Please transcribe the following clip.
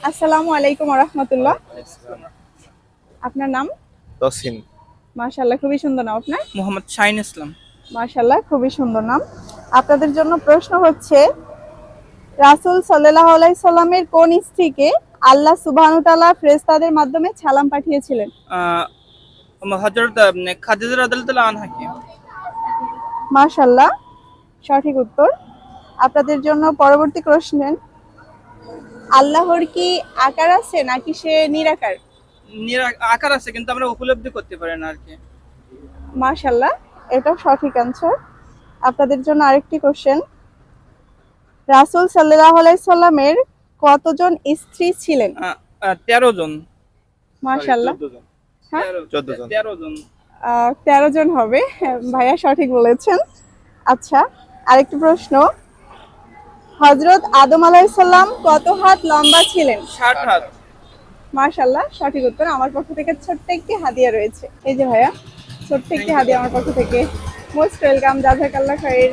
আসসালামু আলাইকুম ওয়া রাহমাতুল্লাহ। আপনার নাম? তসিন। মাশাআল্লাহ, খুবই সুন্দর নাম আপনার। মোহাম্মদ শাহিন ইসলাম। মাশাআল্লাহ, খুবই সুন্দর নাম। আপনাদের জন্য প্রশ্ন হচ্ছে, রাসূল সাল্লাল্লাহু আলাইহি সাল্লামের কোন স্ত্রীকে আল্লাহ সুবহানাহু ওয়া তাআলা ফেরেশতাদের মাধ্যমে সালাম পাঠিয়েছিলেন? হযরত খাদিজা রাদিয়াল্লাহু আনহাকে। মাশাআল্লাহ, সঠিক উত্তর। আপনাদের জন্য পরবর্তী প্রশ্ন, আল্লাহর কি আকার আছে নাকি সে নিরাকার? আকার আছে কিন্তু আমরা উপলব্ধি করতে পারি না আর কি। মাশাআল্লাহ, এটাও সঠিক অ্যানসার। আপনাদের জন্য আরেকটি কোশ্চেন, রাসূল সাল্লাল্লাহু আলাইহি সাল্লামের কতজন স্ত্রী ছিলেন? 13 জন। মাশাআল্লাহ, 14 জন। হ্যাঁ 14 জন। 13 জন। 13 জন হবে। ভাইয়া সঠিক বলেছেন। আচ্ছা, আরেকটি প্রশ্ন, হযরত আদম আলাইহিস সালাম কত হাত লম্বা ছিলেন? 60 হাত। মাশাআল্লাহ, সঠিক উত্তর। আমার পক্ষ থেকে ছোট্ট একটি হাদিয়া রয়েছে। এই যে ভাইয়া, ছোট্ট একটি হাদিয়া আমার পক্ষ থেকে। মোস্ট ওয়েলকাম, জাযাকাল্লাহ খাইর।